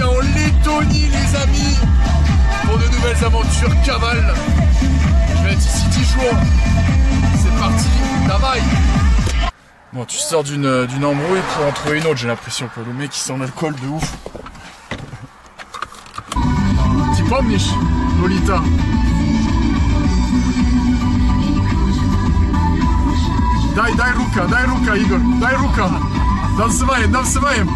parti en Lettonie, les amis, pour de nouvelles aventures cavales. Je vais être ici 10 jours. C'est parti, travail. Bon, tu sors d'une embrouille pour en trouver une autre, j'ai l'impression que le mec il sent l'alcool de ouf. Tu pomnisz, Lolita? Daj ruka, Igor, daj ruka. Nawzajem.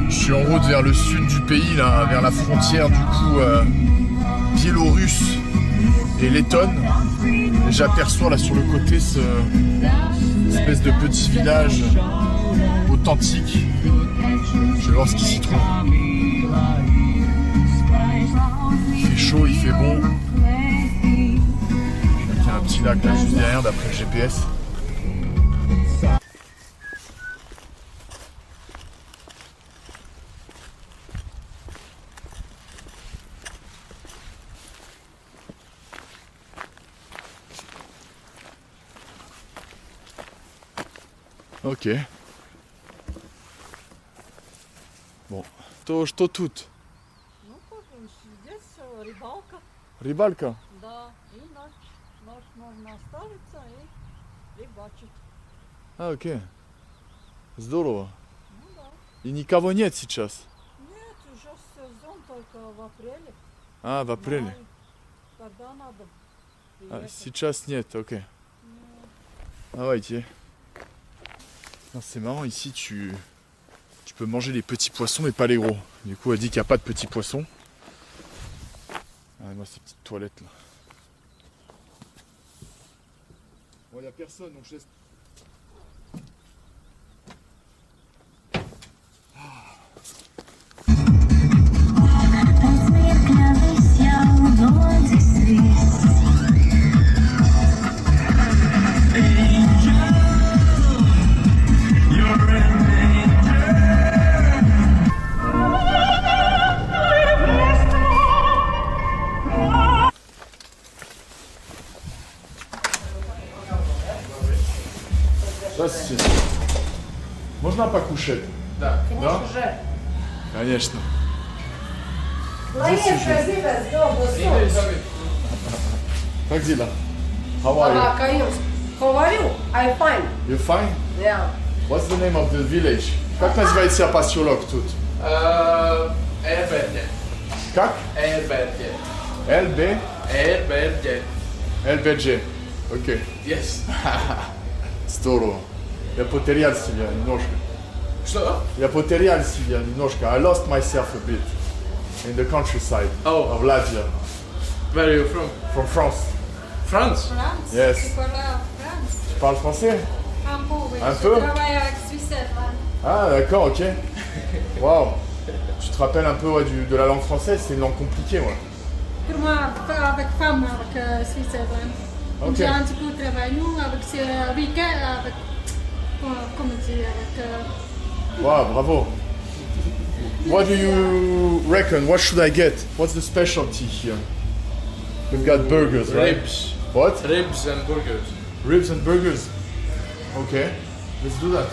Je suis en route vers le sud du pays, là, vers la frontière du coup biélorusse et lettonne. Et j'aperçois là sur le côté ce espèce de petit village authentique. Je vais voir ce qui s'y trouve. Il fait chaud, il fait bon. Il y a un petit lac là juste derrière d'après le GPS. Ok. Bon. Что тут? Ну, здесь рыбалка. Рыбалка? Да, и ночь можно оставиться и рыбачить. А, окей. Здорово. Ну да. И никого нет сейчас? Нет, уже сезон только в апреле. А, в апреле. Май. Тогда надо А, приехать. сейчас нет, окей. Давайте. Non, c'est marrant, ici tu peux manger les petits poissons mais pas les gros. Du coup elle dit qu'il n'y a pas de petits poissons. Ah, moi ces petites toilettes là. Bon, il n'y a personne donc je laisse. Здравствуйте. Можно покушать? Да. Да? Уже. Конечно. Конечно, Зига, сделал Как дела? How are you? Каюс. How are you? I'm fine. You fine? Yeah. What's the name of the village? Как называется поселок тут? Airbnb. Как? Airbnb. LB? Airbnb. LBG. Ok. Yes. Здорово. Я потерял себя немножко. Что? Я потерял себя немножко. I lost myself a bit in the countryside Oh. of Latvia. Where are you from? From France. France? France. Yes. C'est quoi là, France? Tu parles français? Un peu, oui. Un Je peu? travaille avec Switzerland. Ah d'accord, ok. Waouh. Tu te rappelles un peu ouais, de la langue française? C'est une langue compliquée, ouais. Pour moi, avec femme, avec Switzerland. Ok. J'ai un petit peu travaillé, nous, avec ce week-end, avec, comment dire, avec... Wow, bravo. What do you reckon? What should I get? What's the specialty here? We've got burgers, right? Ribs. What? Ribs and burgers. Ribs and burgers. Okay, let's do that.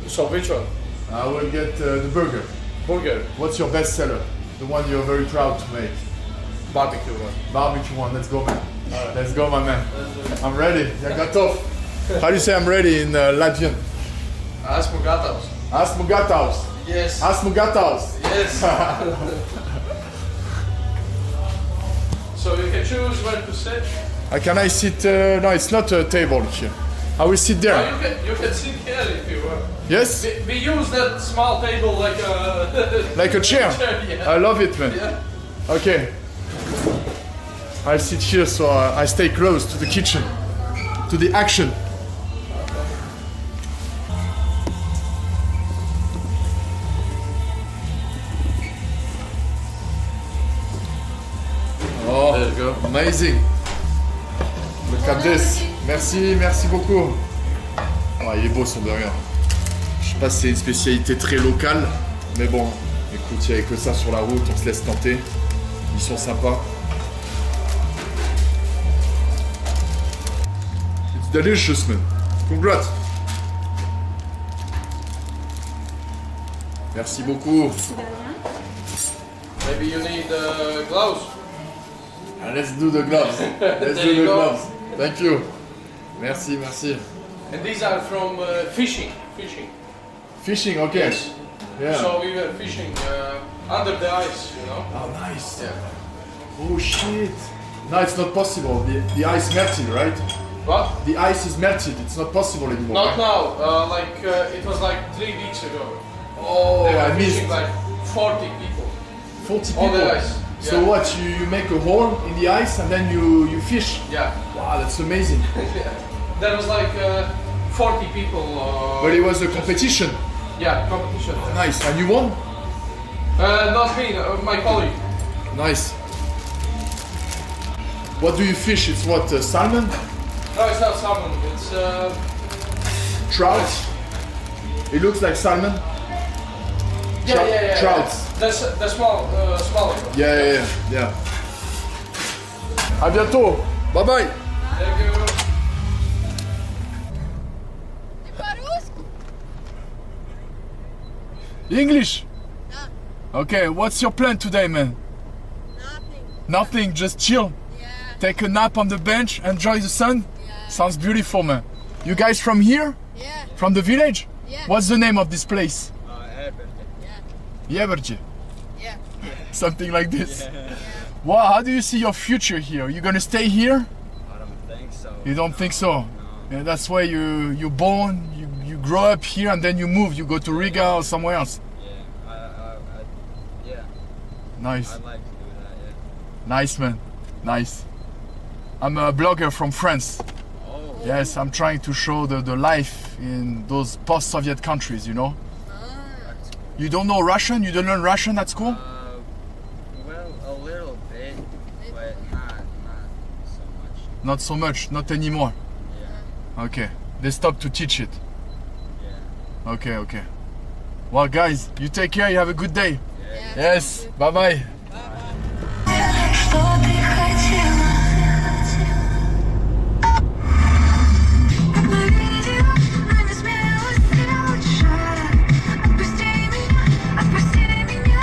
So which one? I will get the burger. Burger. What's your best seller? The one you're very proud to make. Barbecue one. Barbecue one. Let's go, man. Let's go, my man. I'm ready. Я готов. How do you say I'm ready in Latvian? Esmu gatavs. Esmu gatavs. Yes. Esmu gatavs. Yes. So you can choose where to sit. Can I sit? No, it's not a table here. I will sit Oh, there. you can sit here if you want. Yes? We use that small table like a Like a chair? yeah. I love it, man. Yeah. Okay. I'll sit here so I stay close to the kitchen, to the action. Oh, There you go. amazing. Look at this. Merci, merci beaucoup. Oh, il est beau son burger. Je sais pas si c'est une spécialité très locale, mais bon, écoute, il n'y avait que ça sur la route, on se laisse tenter. Ils sont sympas. delicious, man. Congrats. Merci beaucoup. Maybe you need gloves. Let's do the gloves. Let's There do you the go. gloves. Thank you. Merci, merci. And these are from fishing. Fishing, okay. Yes. Yeah. So we were fishing under the ice, you know. Oh, nice. Yeah. Oh, shit. No, it's not possible. The ice melted, right? What? The ice is melted. It's not possible anymore. Not right? now. It was like 3 weeks ago. Oh, They were I missed. fishing like 40 people 40 on people. the ice. So Yeah. what? You make a hole in the ice and then you fish. Yeah. Wow, that's amazing. There was like 40 people. But it was a competition. Yeah, competition. Nice. And you won? Not me, my colleague. Nice. What do you fish? It's what? Salmon? No, it's not salmon. It's Trout? It looks like salmon. yeah. Trouts. The smaller. Yeah. À bientôt. Bye bye. Thank you. English. Okay, what's your plan today, man? Nothing. Nothing, just chill. Yeah. Take a nap on the bench, enjoy the sun. Yeah. Sounds beautiful, man. You guys from here? Yeah. From the village? Yeah. What's the name of this place? Yeah. Jeverje. Yeah. Something like this. Wow, how do you see your future here? You gonna stay here? I don't think so. You don't think so? Yeah, that's why you born, you grow up here and then you move. You go to Riga or somewhere else. Yeah, Nice. I'd like to do that, yeah. Nice, man. Nice. I'm a blogger from France. Oh. Yes, I'm trying to show the life in those post-Soviet countries, you know? You don't know Russian? You don't learn Russian at school? Well, a little bit, but not so much. Not so much, not anymore. Yeah, Okay, they stopped to teach it. yeah. Okay. Well, guys, you take care, you have a good day. Yeah. Yes, bye-bye. Что ты хотела? Как мы видели, но не смело сделать шаг. Отпусти меня,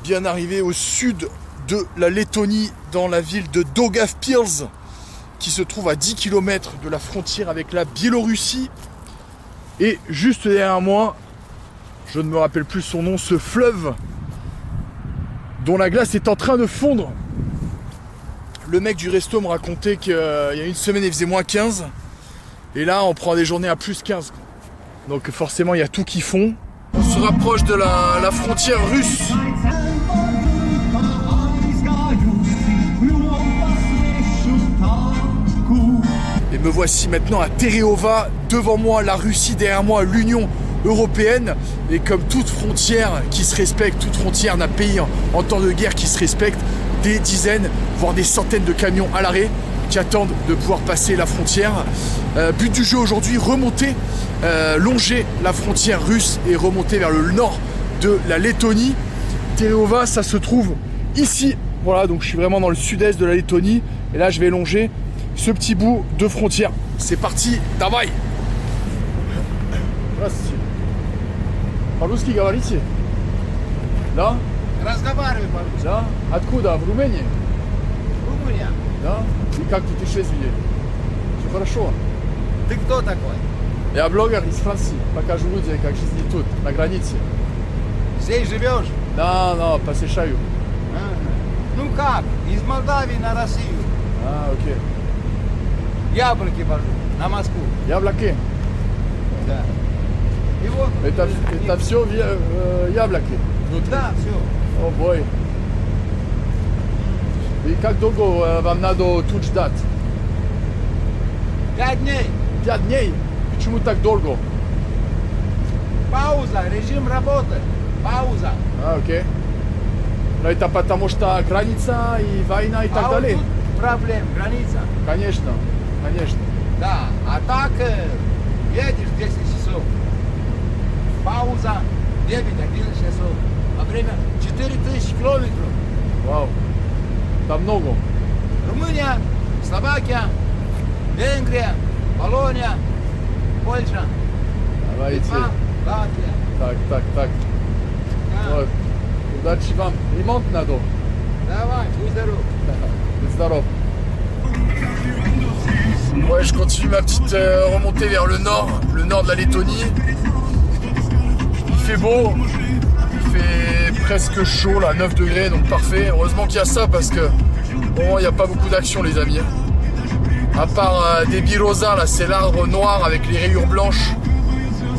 Bien arrivé au sud de la Lettonie, dans la ville de Daugavpils, qui se trouve à 10 km de la frontière avec la Biélorussie. Et juste derrière moi, je ne me rappelle plus son nom, ce fleuve dont la glace est en train de fondre. Le mec du resto me racontait qu'il y a une semaine il faisait moins 15 et là on prend des journées à plus 15. Donc forcément il y a tout qui fond. On se rapproche de la frontière russe. Et me voici maintenant à Tereova, devant moi la Russie, derrière moi l'Union européenne. Et comme toute frontière qui se respecte, toute frontière d'un pays en temps de guerre qui se respecte, des dizaines, voire des centaines de camions à l'arrêt qui attendent de pouvoir passer la frontière. But du jeu aujourd'hui, remonter, longer la frontière russe et remonter vers le nord de la Lettonie. Tereova, ça se trouve ici. Voilà, donc je suis vraiment dans le sud-est de la Lettonie. Et là, je vais longer ce petit bout de frontière. C'est parti, давай! Здравствуйте. По-русски говорите? Да? Разговаривай по-русски. Да? Откуда? В Румынии? Румыния. Да? И как путешествие? Все хорошо. Ты кто такой? Я блогер из Франции. Покажу людям, как жизнь тут, на границе. Здесь живешь? Да, посещаю. Ну как? Из Молдавии на Россию. Окей. Яблоки вожу на Москву. Яблоки. Да. И вот. Это все яблоки. Внутри. Да, все. О бой. И как долго вам надо тут ждать? 5 дней. 5 дней? Почему так долго? Пауза, режим работы. Пауза. Окей. Но это потому что граница и война и так А вот далее? тут проблем, граница. Конечно. Да, а так едешь 10 часов. Пауза 9-11 часов. А время 4000 километров. Вау. Там много. Румыния Slovakia, Венгрия, Polonia, Польша, Давайте. Литва, Латвия. Так. Вот. Удачи вам. Ремонт надо. Давай, будь здоров. Здоров. Ouais, je continue ma petite remontée vers le nord de la Lettonie. Il fait beau, il fait presque chaud là, 9 degrés, donc parfait. Heureusement qu'il y a ça parce que bon, il n'y a pas beaucoup d'action les amis. À part des birosas, là c'est l'arbre noir avec les rayures blanches,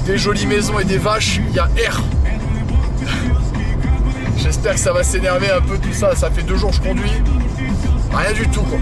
des jolies maisons et des vaches, il y a air. J'espère que ça va s'énerver un peu tout ça, ça fait 2 jours que je conduis. Rien du tout quoi.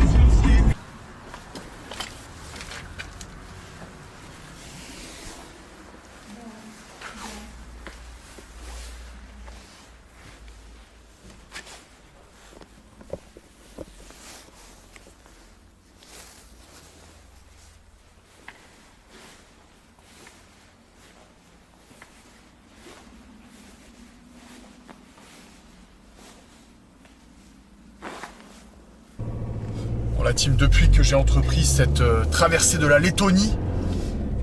La team, depuis que j'ai entrepris cette traversée de la Lettonie,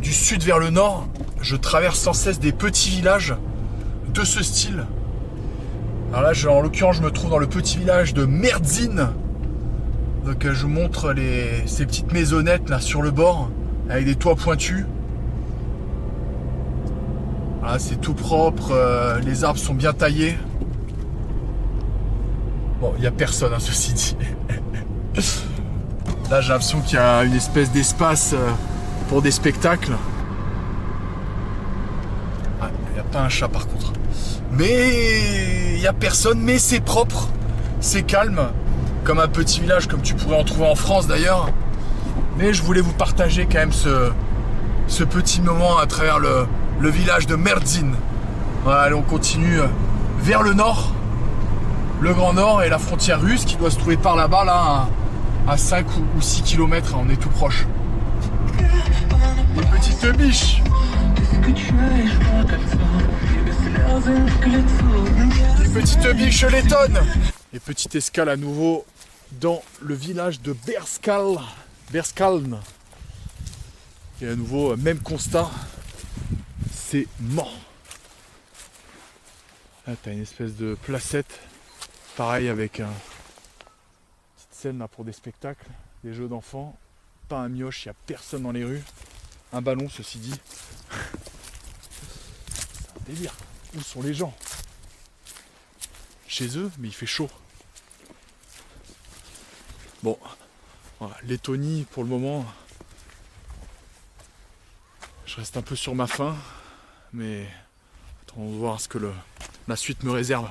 du sud vers le nord, je traverse sans cesse des petits villages de ce style. Alors là, en l'occurrence, je me trouve dans le petit village de Merdzin. Donc je vous montre ces petites maisonnettes là sur le bord, avec des toits pointus. Voilà, c'est tout propre, les arbres sont bien taillés. Bon, il n'y a personne, hein, ceci dit. Là, j'ai l'impression qu'il y a une espèce d'espace pour des spectacles. Ah, il n'y a pas un chat par contre. Mais il n'y a personne, mais c'est propre, c'est calme. Comme un petit village, comme tu pourrais en trouver en France d'ailleurs. Mais je voulais vous partager quand même ce petit moment à travers le village de Merdzin. Voilà, allez, on continue vers le nord, le Grand Nord et la frontière russe qui doit se trouver par là-bas, là, à 5 ou 6 km, on est tout proche. Des petites biches. Des petites biches lettonnes. Et petite escale à nouveau dans le village de Berskaln. Et à nouveau, même constat, c'est mort. Là, t'as une espèce de placette, pareil avec un scène là pour des spectacles, des jeux d'enfants, pas un mioche, il n'y a personne dans les rues, un ballon ceci dit. C'est un délire. Où sont les gens? Chez eux, mais il fait chaud. Bon, voilà, Lettonie pour le moment, je reste un peu sur ma faim, mais attendons de voir ce que la suite me réserve.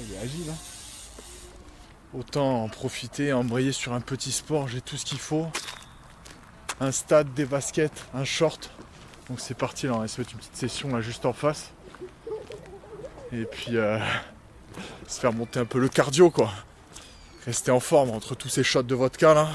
Il est agile, hein. Autant en profiter, embrayer sur un petit sport, j'ai tout ce qu'il faut. Un stade, des baskets, un short. Donc c'est parti, là, on va se mettre une petite session là juste en face. Et puis se faire monter un peu le cardio quoi. Rester en forme entre tous ces shots de vodka là.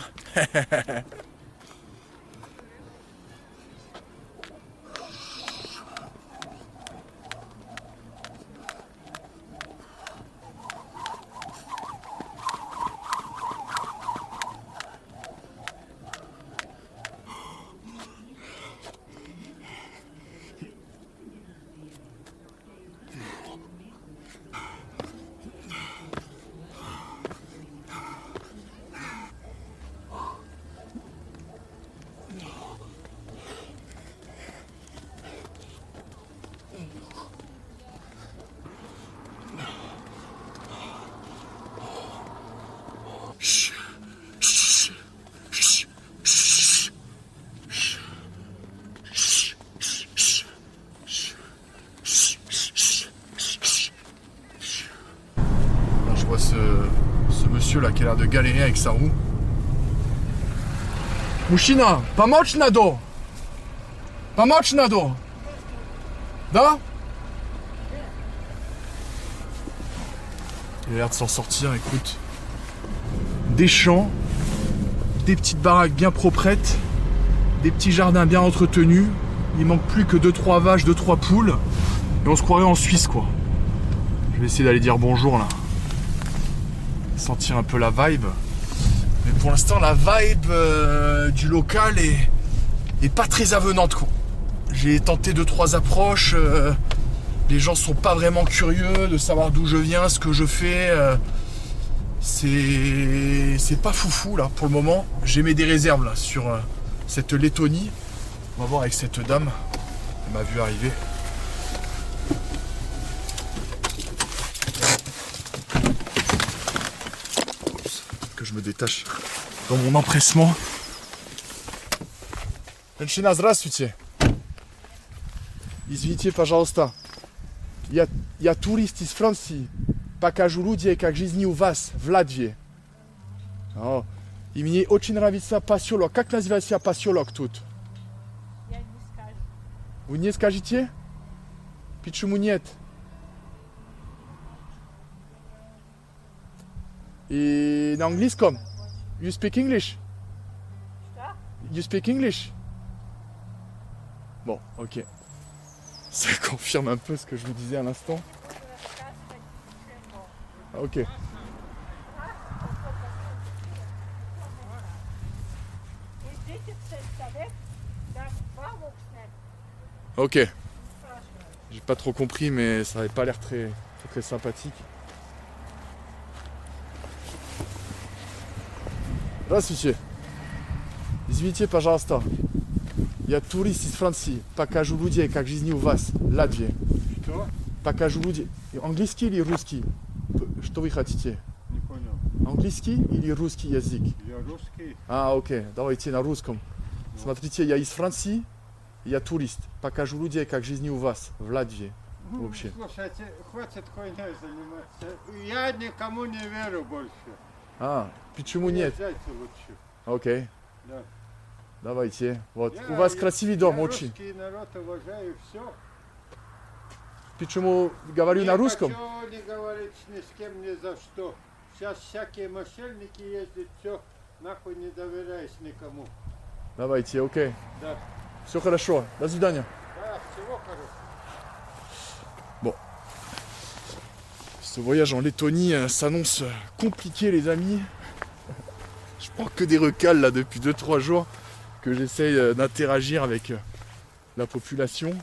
Ce monsieur là qui a l'air de galérer avec sa roue. Mouchina, помочь надо? Помочь надо? Да? Il a l'air de s'en sortir, écoute. Des champs, des petites baraques bien proprettes, des petits jardins bien entretenus. Il manque plus que 2-3 vaches, 2-3 poules. Et on se croirait en Suisse quoi. Je vais essayer d'aller dire bonjour là. sentir un peu la vibe. Mais pour l'instant, la vibe du local est pas très avenante, quoi. J'ai tenté 2-3 approches. Les gens sont pas vraiment curieux de savoir d'où je viens, ce que je fais. C'est pas foufou là pour le moment. J'émets des réserves là sur cette Lettonie. On va voir avec cette dame. Elle m'a vu arriver. Oups, que je me détache dans mon empressement. Женщина, здравствуйте. Извините, пожалуйста. Я турист из Франции. Покажу людей, как жизни у вас в Латвии. И мне очень нравится поселок. Как называется поселок тут? Я не скажу. Вы не скажете? Почему нет? И на английском? You speak English? Что? You speak English? Bon, ok. Ça confirme un peu ce que je vous disais à l'instant. Ah, ok. Идите в сельсовет, там бабок снять. Ok. J'ai pas trop compris, mais ça avait pas l'air très sympathique. Здравствуйте. Извините, пожалуйста. Я турист из Франции. Покажу людей, как жизни у вас в Латвии. Что? Покажу людей. Английский или русский? Что вы хотите? Не понял. Английский или русский язык? Я русский. А, окей. Давайте на русском. Смотрите, я из Франции. Я турист. Покажу людей, как жизни у вас в Латвии. Вообще. Слушайте, хватит хуйней заниматься. Я никому не верю больше. А, почему нет? Езжайте лучше. Окей. Да. Давайте. Вот. Я- У вас красивый дом я очень. русский народ уважаю, все. Почему говорю на русском? Не хочу не говорить ни с кем, ни за что. Сейчас всякие мошенники ездят, все, нахуй не доверяюсь никому. Давайте, окей. Да. Все хорошо. До свидания. Да, всего хорошего. Ce voyage en Lettonie s'annonce compliqué, les amis. Je prends que des recals là depuis 2-3 jours que j'essaye d'interagir avec la population.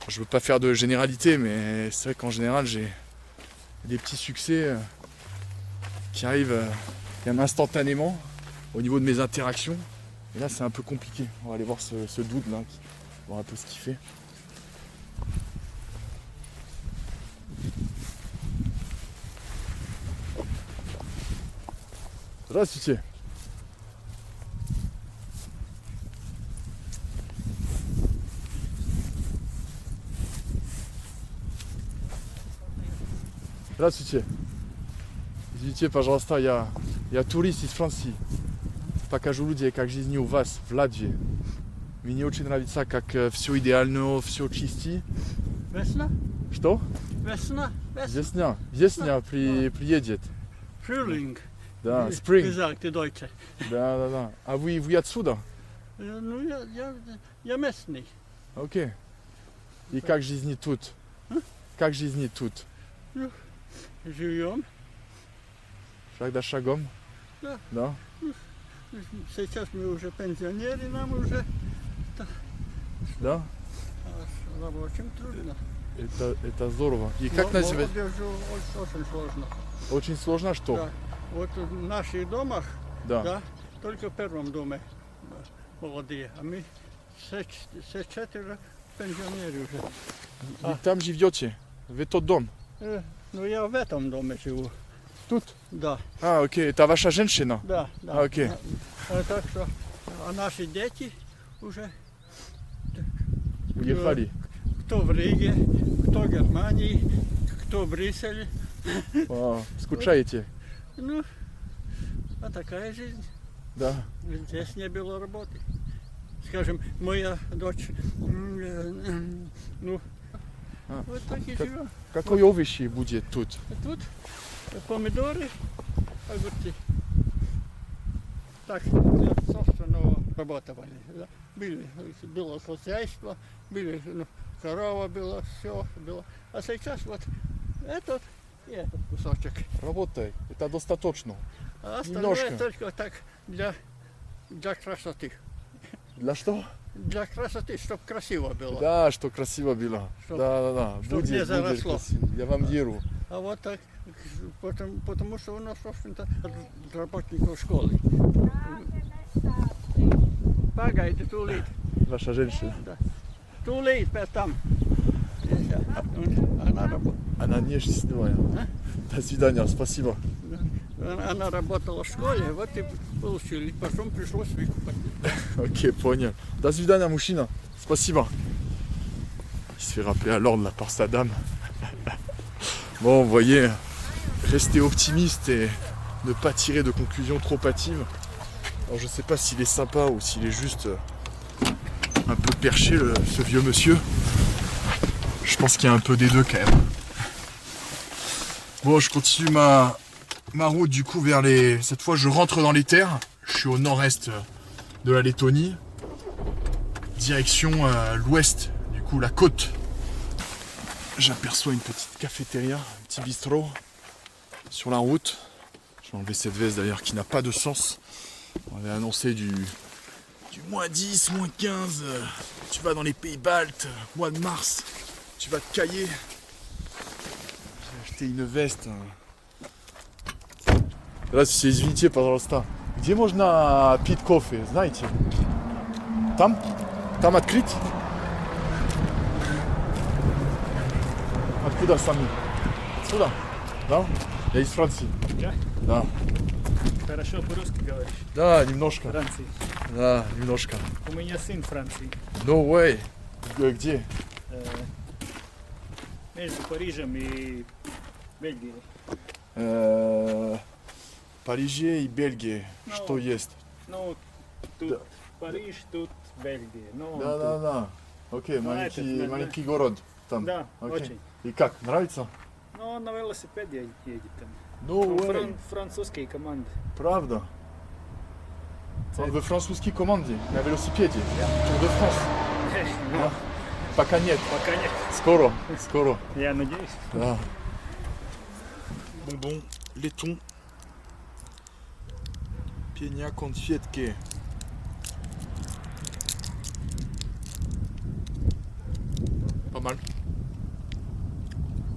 Je veux pas faire de généralité, mais c'est vrai qu'en général j'ai des petits succès qui arrivent quand même instantanément au niveau de mes interactions. Et là c'est un peu compliqué. On va aller voir ce dude là, voir un peu ce qu'il fait. Здравствуйте. Здравствуйте. Извините, пожалуйста, я турист из Франции. Покажу людей, как жизни у вас в Латвии. Мне очень нравится, как все идеально, все чисти. Весна? Что? Весна? Весня приедет. Frühling. Да, spring. Gesagt, die Deutsche. Да. А вы отсюда? Ну, я местный. Окей. И как жизни тут? Как жизни тут? Живем. Шаг за шагом? Да. Да? Сейчас мы уже пенсионеры, нам уже Да? рабочим трудно. Это здорово. И как называется? Молодежи очень сложно. Очень сложно, что? Да. Вот в наших домах, Да. да, только в первом доме молодые, а мы все четверо пенсионеры уже. Вы там живете? В этот дом? Ну я в этом доме живу. Тут? Да, А, окей. Это ваша женщина? да. А, окей. Так что, а наши дети уже Уехали? кто в Риге, кто в Германии, кто в Брюсселе. А, скучаете? Ну, а такая жизнь. Да. Здесь не было работы. Скажем, моя дочь, ну, А, вот так и как- живем. Какой овощи будет тут? А тут помидоры, огурцы. Так, собственно, работали. Да. Было хозяйство, корова была, все было. А сейчас вот этот Є тут кусочок. Работай. Это достаточно. А остальное Немножко. только так для красоты. Для что? Для красоты, чтобы красиво было. Да, что красиво было. Чтоб- Да. чтоб не заросло. красиво. Я вам верю. А вот так, потому что у нас, в общем-то, от работников школы. Погоди, too late. Ваша женщина. Too late, там. Она работала. Она не счастливая. До свидания, спасибо. Она работала в школе, вот и получили. Потом пришлось выкупать. Ok, понял. До свидания, мужчина. Спасибо. Il se fait rappeler à l'ordre là par sa dame. Bon, vous voyez, rester optimiste et ne pas tirer de conclusions trop hâtives. Alors je sais pas s'il est sympa ou s'il est juste un peu perché, ce vieux monsieur. Je pense qu'il y a un peu des deux quand même. Bon, je continue ma route du coup vers les... Cette fois, je rentre dans les terres. Je suis au nord-est de la Lettonie. Direction l'ouest, du coup la côte. J'aperçois une petite cafétéria, un petit bistrot sur la route. Je vais enlever cette veste d'ailleurs qui n'a pas de sens. On avait annoncé du moins 10, moins 15. Tu vas dans les pays baltes, mois de mars. Tu vas te cailler. J'ai acheté une veste. Здравствуйте, извините, пожалуйста. Где можно пить кофе, знаете? Там? Там открыть? Откуда сами? Отсюда? Да? Я из Франции. Я? Да. Хорошо по-русски говоришь. Да, немножко. Франции. Да, немножко. У меня сын Франции. No way. Где? Между Парижем и Бельгией. Париже и Бельгия. Ну, Что есть? Ну, тут Париж, тут Бельгия. Ну, Да. Окей, Ну, это, маленький город там. Да, Окей. очень. И как, нравится? Ну, на велосипеде едет там. No Ну, way. французские команды. Правда? В французской команде на велосипеде. Тур de France. Ну, Пока нет. пока нет. Скоро. Я надеюсь. Да. Bonbon, laiton. Piegna confietke. Pas mal.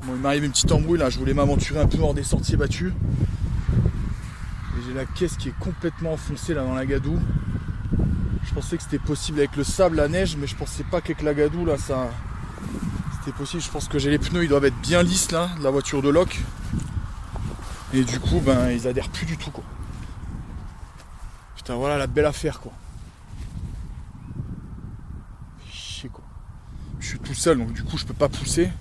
Bon, il m'arrive une petite embrouille là, je voulais m'aventurer un peu hors des sentiers battus. Et j'ai la caisse qui est complètement enfoncée là dans la gadoue. Je pensais que c'était possible avec le sable, la neige, mais je pensais pas qu'avec la gadoue là ça... C'était possible. Je pense que j'ai les pneus, ils doivent être bien lisses là, de la voiture de loc. Et du coup, ben ils adhèrent plus du tout quoi. Putain, voilà la belle affaire quoi. Chier quoi. Je suis tout seul donc du coup je peux pas pousser.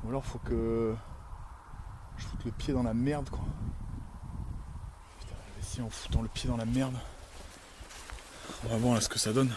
Ou alors faut que je foute le pied dans la merde quoi. Putain, je vais essayer en foutant le pied dans la merde. On va voir là ce que ça donne.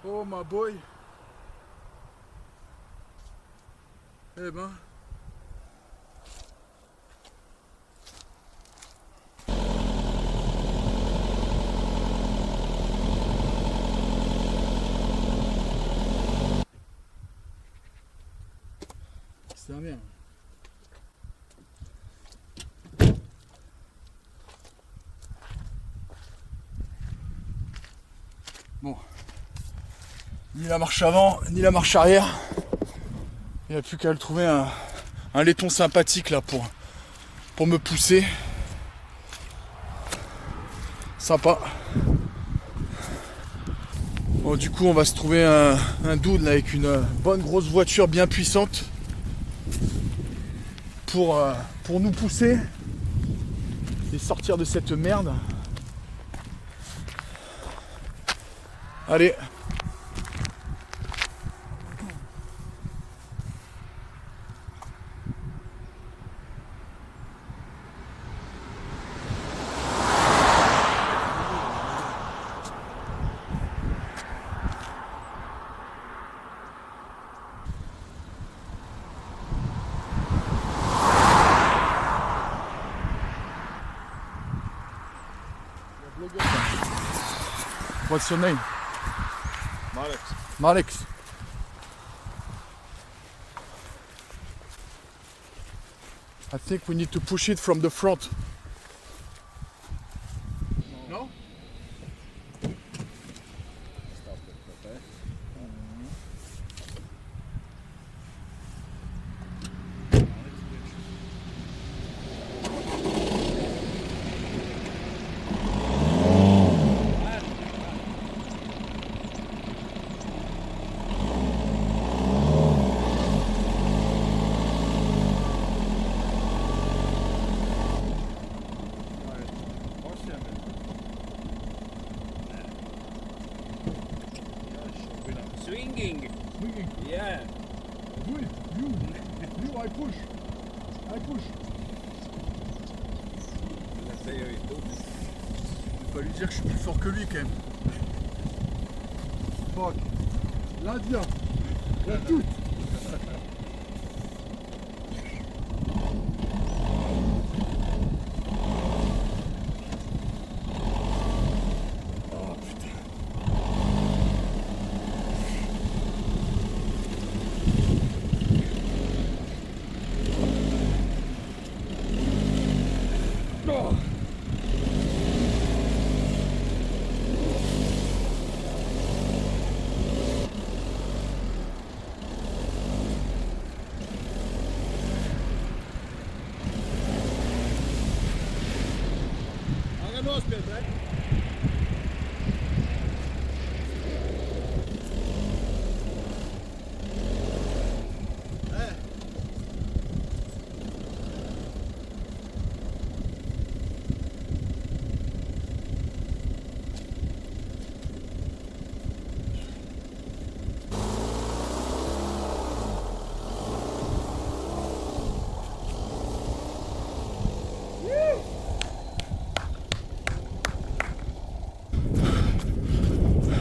Oh my boy. Eh ben. C'est la merde. Bon. Ni la marche avant, ni la marche arrière. Il n'y a plus qu'à le trouver un laiton sympathique là pour me pousser. Sympa. Bon, du coup on va se trouver un dude là, avec une bonne grosse voiture bien puissante pour nous pousser et sortir de cette merde. Allez. What's your name? Malex. I think we need to push it from the front. No? Swinging. Yeah. Do it. You, I push. Let's say it. Je vais pas lui dire que je suis plus fort que lui quand même. Fuck. Là, viens. La toute. Oh putain. Oh.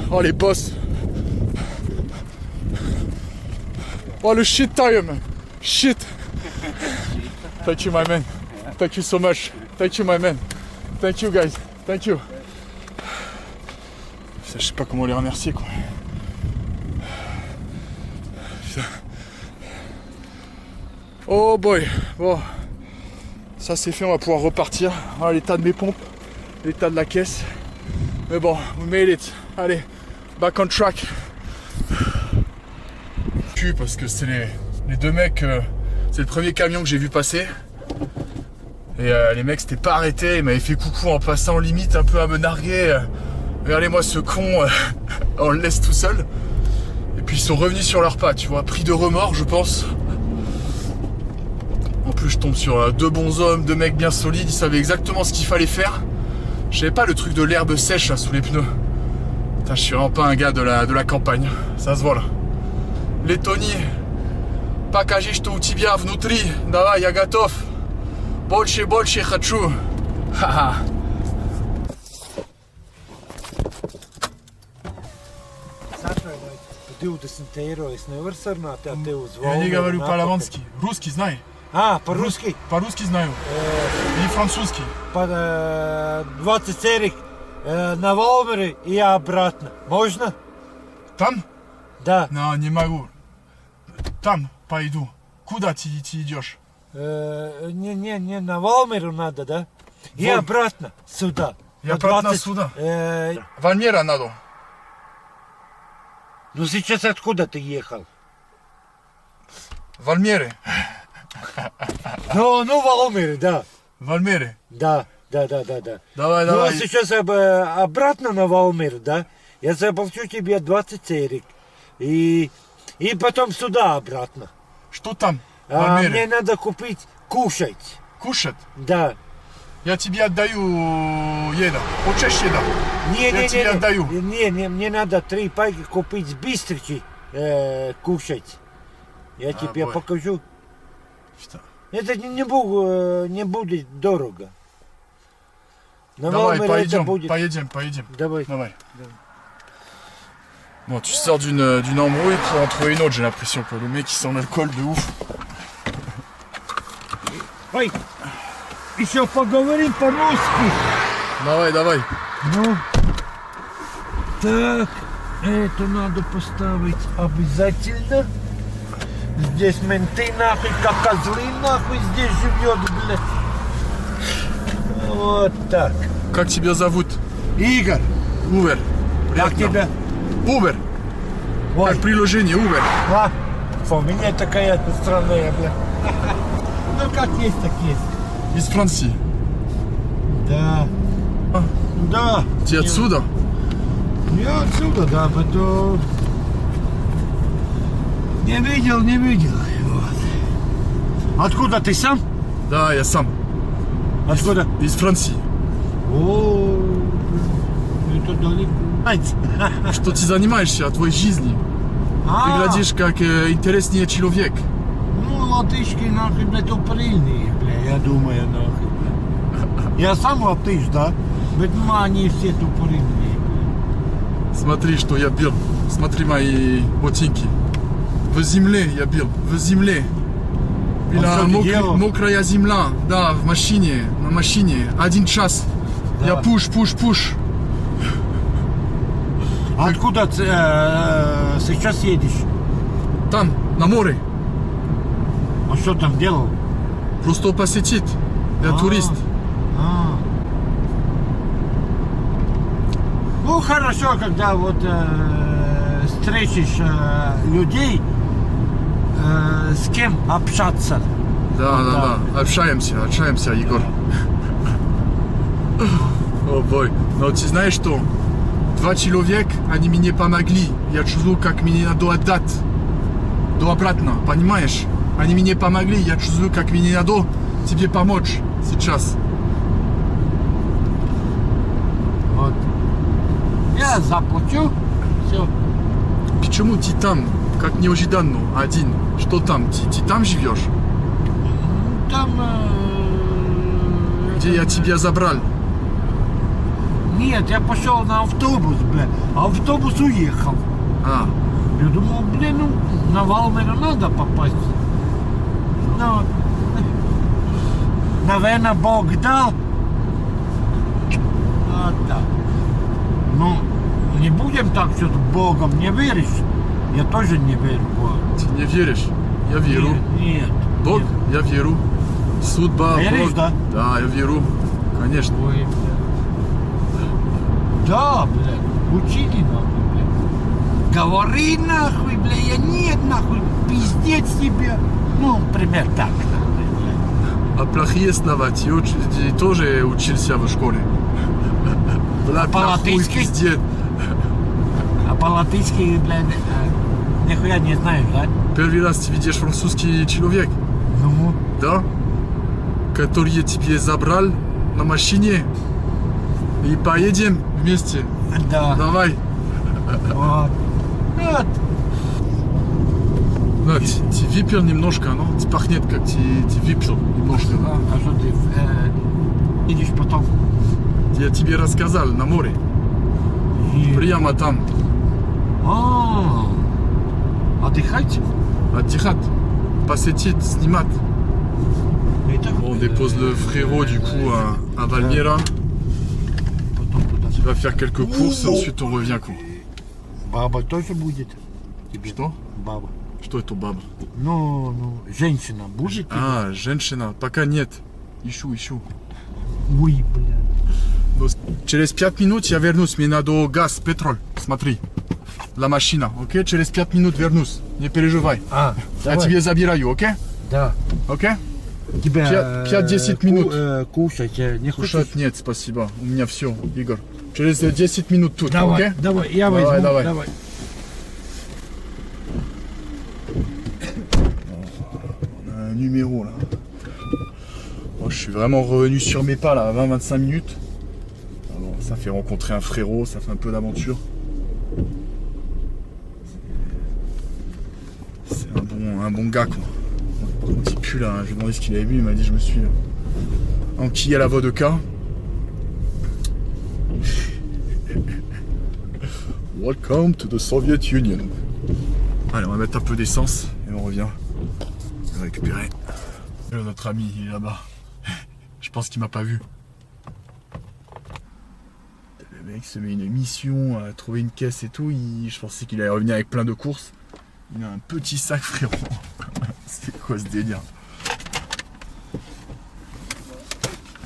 Oh les boss. Oh le shit tire man. Shit. Thank you my man. Thank you so much. Thank you my man. Thank you guys. Thank you. Putain, je sais pas comment les remercier quoi. Putain. Oh boy. Bon. Ça c'est fait, on va pouvoir repartir. Voilà l'état de mes pompes. L'état de la caisse. Mais bon, we made it. Allez. Back on track. Parce que c'est les deux mecs, c'est le premier camion que j'ai vu passer. Et les mecs s'étaient pas arrêtés, ils m'avaient fait coucou en passant, limite un peu à me narguer. Regardez-moi ce con, on le laisse tout seul. Et puis ils sont revenus sur leurs pas, tu vois, pris de remords je pense. En plus je tombe sur deux bons hommes, deux mecs bien solides, ils savaient exactement ce qu'il fallait faire. Je savais pas le truc de l'herbe sèche là sous les pneus. Putain, je suis vraiment pas un gars de la campagne, ça se voit là. Lettonie, покажи, что у тебя внутри. Давай, я готов. Больше хочу. Ха-ха. Atvainojiet, 20 eiro es nevaru sarunāt, tev uz Я не говорю по-лавански. Русский знаю. По-русски? По-русски знаю. И французский. По 20 эрик на Волмере и обратно. Можно? Там? Да. Non, не могу. Там пойду. Куда ты идешь? Не на Волмеру надо, да? И обратно сюда. И обратно сюда. Вальмера надо. Ну сейчас откуда ты ехал? Вальмере. Ну, Валмере, да. Вальмере. Да. Давай, Ну, а давай. сейчас обратно на Валмир, да? Я заплачу тебе 20 церик. И потом сюда обратно. Что там? В А Вальмере? мне надо купить кушать. Кушать? Да. Я тебе отдаю еда. Хочешь еда? Я тебе отдаю. Не, мне надо 3 пайки купить быстрики кушать. Я тебе бой. покажу. Putain. Это не будет дорого. На Давай, Валмире это будет. поедем. Давай. Давай. Bon, tu sors d'une embrouille pour en trouver une autre, j'ai l'impression, quoi. Le mec, il sent l'alcool de ouf. Ой, еще поговорим по-русски. Давай. Ну, так, это надо поставить обязательно. Здесь менты нахуй, как козлы нахуй здесь живет, блядь. Вот так. Как тебя зовут? Игорь, Увер. как тебя? Увер. Ой, Как приложение Увер. а? Фамилия такая странная, блядь. Ну, как есть, так есть. Из Франции. Да. Да. Ты отсюда? Я отсюда, да, потом... Не видел. Вот. Откуда ты сам? Да, я сам. Откуда? Из Франции. О, это далеко. Что ты занимаешься, твоей жизни? Ты глядишь, как интереснее человек. Ну, латышки нахуй, блядь, упрельные, бля, я думаю, нахуй, бля. Я сам латыш, да? Ведь они все тупорыльные, бля. Смотри, что я бил. Смотри мои ботинки. В земле я бил. В земле. Была что ты делал? мокрая земля. Да, в машине. На машине. 1 час. Да. Я пуш. Откуда ты сейчас едешь? Там, на море. А что там делал? Просто посетить. Я турист. Ну, хорошо, когда вот встретишь людей, с кем общаться. Да. Общаемся, Егор. О, бой. Но ты знаешь что? 2 человека, они мне помогли. Я чувствую, как мне надо отдать. До обратно, понимаешь? Они мне помогли, я чувствую, как мне надо тебе помочь сейчас. Вот. Я заплачу, все. Почему ты там, как неожиданно, один? Что там? Ты там живешь? Там... Где я тебя забрал? Нет, я пошел на автобус, бля. Автобус уехал. Я думал, блин, ну, на Валмеру надо попасть. Ну, наверное, Бог дал. Вот так. Ну, не будем так, что Богом не веришь. Я тоже не верю в Бога. Ты не веришь? Я верю. Нет. Бог? Нет. Я верю. Судьба, Веришь, Бог. да? Да, я верю. Конечно. Ой, бля. Да, блядь, учили нахуй, блядь. Говори нахуй, бля, я нет нахуй, пиздец тебе. Ну, пример так, нахуй, блядь. А плохие слова ты тоже учился в школе? Блядь, по-латышски? нахуй, пиздец. А по-латышски, блядь, нихуя не знаешь, да? Первый раз ты видишь французский человек, Ну, да? Который я тебе забрал на машине. И поедем вместе. да. Давай. Вот. Вот. Да, ты выпил немножко, ну? Ты пахнет, как ты выпил немножко, да? А что ты идешь потом? Я тебе рассказал, на море. Прямо там. Отдыхать? Отдыхать. Посетить, снимать. On dépose le frérot du coup à Valmiera. Il va faire quelques courses et ensuite on revient quoi. Баба тоже будет? Тебе? Что? Баба. Что это баба? Ну, женщина будет? А, женщина. Пока нет. Ищу. Ой, блядь. Но через 5 минут я вернусь. Мне надо газ, петроль. Смотри. la machina, ok? Через 5 минут вернусь, не переживай. А, Я давай. тебе забираю, окей? Да. Окей? Тебе 5-10 минут. Кушать не хочешь? Кушать нет, спасибо. У меня все, Игорь. Через 10 минут тут, Давай, окей? давай, я Давай, возьму. давай. Un numéro là. Oh, je suis vraiment revenu sur mes pas là, à 20-25 minutes. Ah bon, ça fait rencontrer un frérot, ça fait un peu d'aventure. C'est un bon gars quoi. Par contre il pue là, je lui ai demandé ce qu'il avait bu, il m'a dit je me suis enquillé à la vodka. Welcome to the Soviet Union. Allez, on va mettre un peu d'essence et on revient récupérer. Et là, notre ami, il est là-bas. Je pense qu'il m'a pas vu. Le mec se met une mission à trouver une caisse et tout. Je pensais qu'il allait revenir avec plein de courses. Il a un petit sac, frérot. C'est quoi ce délire?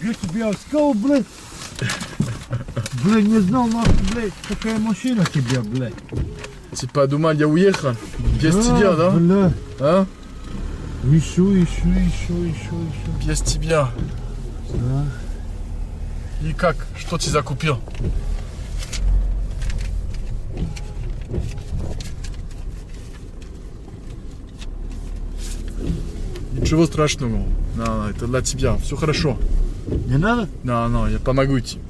Я тебя искал, блядь. Блядь, не знал, нахуй, блядь, какая машина тебе, блядь. C'est pas думал, я уехал. Без тебя, да? Бля. А? Еще. Без тебя. Да. И как? Что ты закупил? Ничего страшного. Да, это для тебя. Все хорошо. Не надо? Да, я помогу тебе.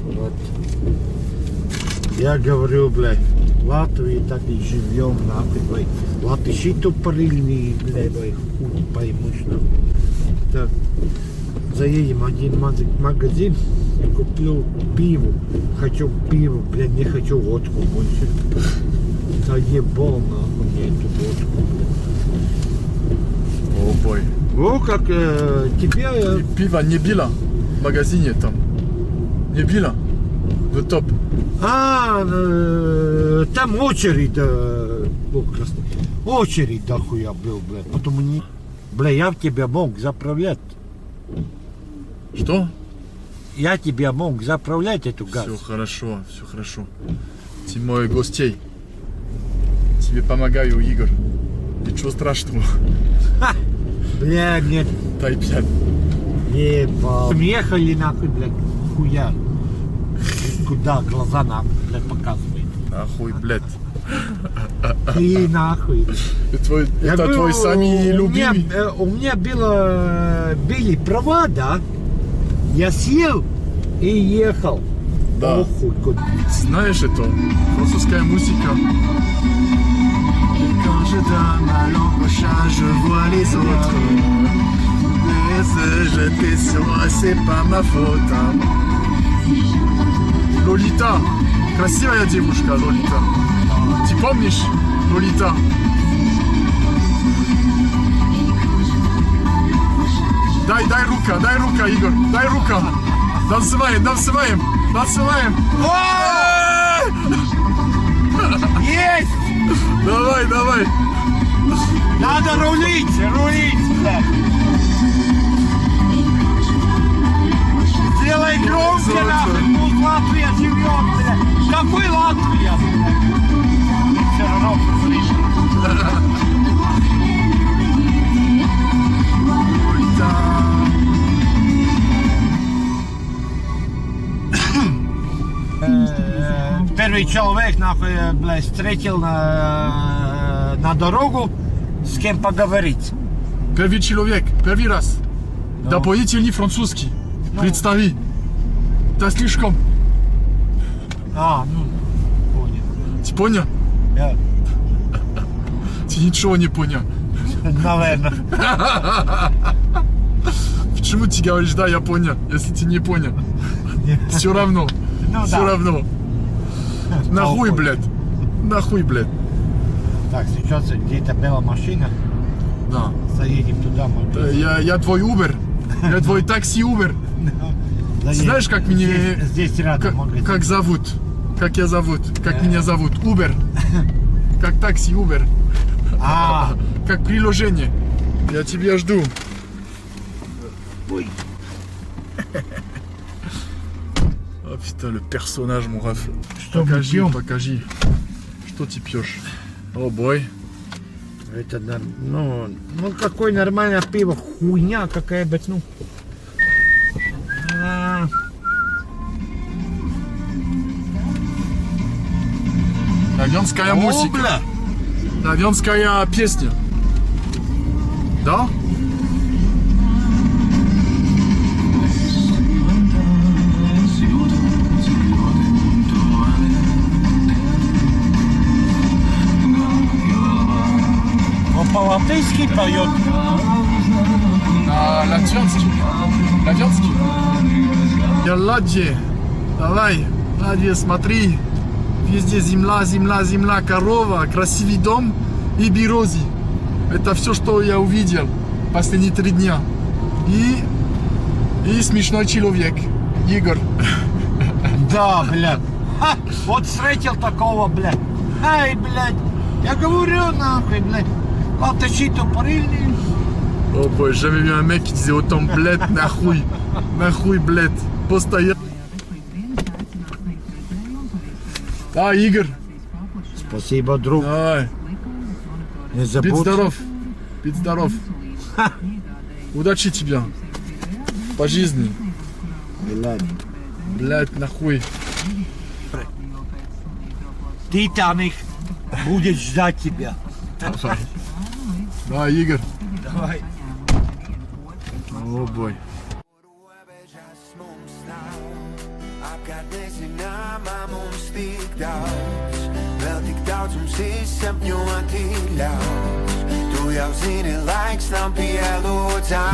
Вот. Я говорю, блядь, в Латвии так и живем, нахуй, блядь. Латыши тупорыльные, блядь, хуй поймешь, нахуй. Так, заедем в один магазин, я куплю пиво. Хочу пиво, блядь, не хочу водку больше. Заебал, нахуй, мне эту водку, блядь. О, бой. О, как тебе... И пиво не било в магазине там. Не било. В топ. Там очередь, очередь дохуя был, блядь. Потом не... Бля, я тебя мог заправлять. Что? Я тебя мог заправлять эту газ. Все хорошо. Ты мой гостей. Тебе помогаю, Игорь. Ничего страшного. Бля, нет, Дай пьян. ебал. Ехали нахуй, блядь, хуя. Куда глаза нахуй, блядь, показывает. Нахуй, блядь. И нахуй. Это твой самый любимый. У меня были права, да? Я сел и ехал. Да. Охуй, куда. Знаешь это? Французская музыка. Quand je donne ma langue au chat, je vois les autres. Les jeter sur moi, c'est pas ma faute. Hein. Лолита. Красивая девушка, Лолита. Ты помнишь, Лолита? Дай рука, Игорь. Дай рука. Танцеваем. Есть! Давай. Надо рулить, блядь. Сделай громче, нахуй, пусть Латвия живет, блядь. Какой Латвия, блядь? Все равно слышишь. Первый человек, нахуй, блядь, встретил на дорогу, с кем поговорить. Первый человек, первый раз. Дополнительный французский. Представи. Это слишком. Понял. Ты понял? Я, Ты ничего не понял. наверное. Почему ты говоришь, да, я понял, если ты не понял? Все равно. Ну Все да. равно. Нахуй, блядь. Так, сейчас где-то была машина. Да. Заедем туда, мы. Я твой Uber. Я твой такси Uber. Заедем. Знаешь, как меня... Здесь рядом магазин. Как зовут? Как я зовут? Как меня зовут? Uber. Как такси Uber. Как приложение. Я тебя жду. Ой. Oh putain. Putain, le personnage, mon ref. Что мы пьем? Покажи. Что ты пьешь? О, бой. Это, ну, какое нормальное пиво, хуйня какая-нибудь, ну. Славянская музыка. Славянская песня. Да? Он по-латышски поет. Латвянский. Латвянский. Я Ладье. Давай, Ладье, смотри. Везде земля, земля, земля, корова, красивый дом и березы. Это все, что я увидел последние 3 дня. И смешной человек, Игорь. Да, блядь. Ха, вот встретил такого, блядь. Ай, блядь. Я говорю, нахуй, блядь. Латыши тупорыльные. Oh boy, j'ai jamais vu un mec qui disait autant bled, nahouille, bled, постоянно. Да, Игорь. Спасибо, друг. Давай. Не забудь. Будь здоров. Удачи тебе. По жизни. Блядь, нахуй. Титаник будет ждать тебя. Давай. Давай, Игорь. Давай. О, бой. Vēl tik daudz mums izsapņoti ļaus. Tu jau zini, laiks tam pielūdzās.